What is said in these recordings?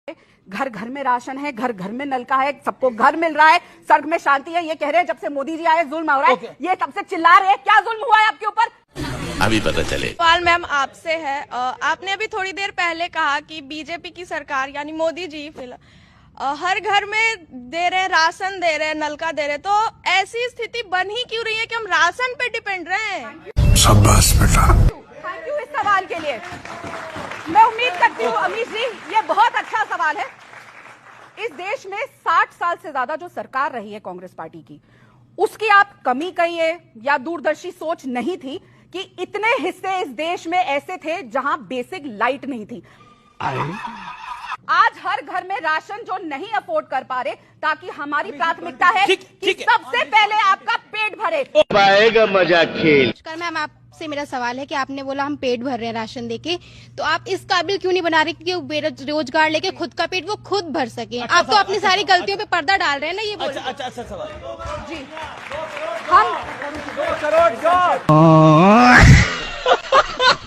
घर घर में राशन है, घर घर में नल का है, सबको घर मिल रहा है, सड़क में शांति है। ये कह रहे हैं जब से मोदी जी आए जुल्म हो रहा है। ये तब से चिल्ला रहे हैं, क्या जुल्म हुआ है आपके ऊपर? अभी पता चले। सवाल मैम आपसे है, आपने अभी थोड़ी देर पहले कहा कि बीजेपी की सरकार यानी मोदी जी फिलहाल हर घर में दे रहे, राशन दे रहे, नल का दे रहे, तो ऐसी स्थिति बन ही क्यों रही है कि हम राशन पे डिपेंड रहे हैं? शाबाश बेटा। थैंक यू इस सवाल के लिए। मैं उम्मीद करती हूँ अमीश जी, ये बहुत अच्छा सवाल है। इस देश में 60 साल से ज्यादा जो सरकार रही है कांग्रेस पार्टी की, उसकी आप कमी कहिए या दूरदर्शी सोच नहीं थी कि इतने हिस्से इस देश में ऐसे थे जहां बेसिक लाइट नहीं थी। आज हर घर में राशन जो नहीं अफोर्ड कर पा रहे, ताकि हमारी प्राथमिकता है कि सबसे पहले आपका पेट भरे। पाएगा मजा खेल। मैम आपसे मेरा सवाल है कि आपने बोला हम पेट भर रहे हैं राशन देके, तो आप इस काबिल क्यों नहीं बना रहे कि बेरोजगार लेके खुद का पेट वो खुद भर सके? आप तो अपनी सारी गलतियों पे पर्दा डाल रहे हैं ना। ये बोल अच्छा सवाल जी। हम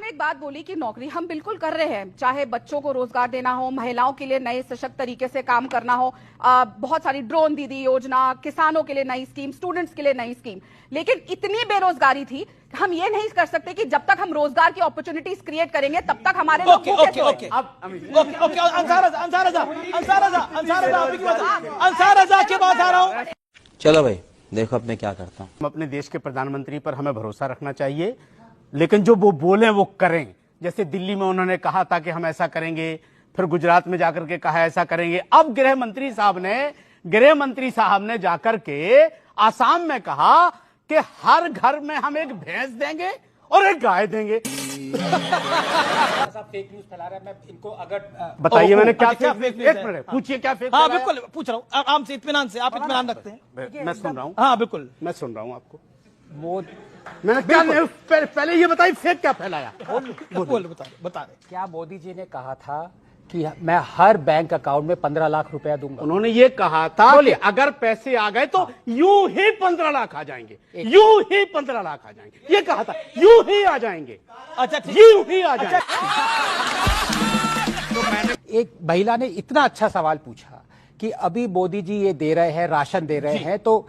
एक बात बोली कि नौकरी हम बिल्कुल कर रहे हैं, चाहे बच्चों को रोजगार देना हो, महिलाओं के लिए नए सशक्त तरीके से काम करना हो, बहुत सारी ड्रोन दीदी योजना, किसानों के लिए नई स्कीम, स्टूडेंट्स के लिए नई स्कीम। लेकिन इतनी बेरोजगारी थी, हम ये नहीं कर सकते कि जब तक हम रोजगार की अपॉर्चुनिटीज क्रिएट करेंगे तब तक हमारे लोग भूखे सोए। अंसार के बाद आ रहा हूँ। चलो भाई देखो अब मैं क्या करता हूँ। हम अपने देश के प्रधानमंत्री पर हमें भरोसा रखना चाहिए, लेकिन जो वो बोले वो करें। जैसे दिल्ली में उन्होंने कहा था कि हम ऐसा करेंगे, फिर गुजरात में जाकर के कहा ऐसा करेंगे। अब गृह मंत्री साहब ने जाकर के आसाम में कहा कि हर घर में हम एक भैंस देंगे और एक गाय देंगे। फेक न्यूज फैला रहा है। मैं इनको अगर बताइए मैंने क्या फेक एक मिनट पूछिए क्या फेक? हाँ बिल्कुल पूछ रहा हूँ, आराम से इत्मीनान से, आप इत्मीनान रखते हैं। मैं सुन रहा हूँ। हाँ बिल्कुल मैं सुन रहा हूँ आपको। वो मैंने क्या पहले ये बताइए फेक क्या फैलाया? बता रहे। क्या मोदी जी ने कहा था कि मैं हर बैंक अकाउंट में 15 लाख रुपया दूंगा? उन्होंने ये कहा था कि अगर पैसे आ गए तो यूं ही 15 लाख आ जाएंगे, यूं ही 15 लाख आ जाएंगे। ये कहा था यूं ही आ जाएंगे। अच्छा यूं ही आ जाएंगे। एक महिला ने इतना अच्छा सवाल पूछा कि अभी मोदी जी ये दे रहे हैं, राशन दे रहे हैं, तो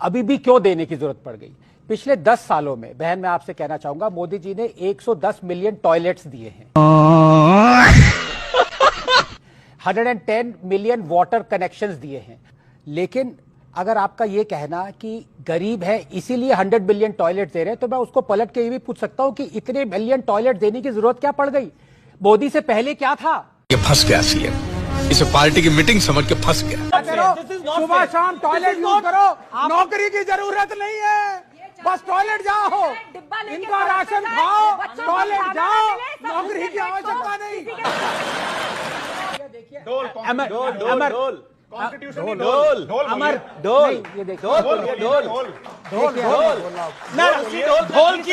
अभी भी क्यों देने की जरूरत पड़ गई? पिछले 10 सालों में बहन मैं आपसे कहना चाहूंगा, मोदी जी ने 110 मिलियन टॉयलेट्स दिए हैं, 110 मिलियन वाटर कनेक्शंस दिए हैं। लेकिन अगर आपका ये कहना कि गरीब है इसीलिए 100 मिलियन टॉयलेट दे रहे हैं, तो मैं उसको पलट के ये भी पूछ सकता हूं कि इतने मिलियन टॉयलेट देने की जरूरत क्या पड़ गई? मोदी से पहले क्या था? ये फंस गया सीएम, इसे पार्टी की मीटिंग समझ के फंस गया। सुबह शाम टॉयलेट यूज करो, नौकरी की जरूरत नहीं है, बस टॉयलेट जाओ, इनका राशन खाओ, टॉयलेट जाओ, नौकरी की आवश्यकता नहीं। ढोल की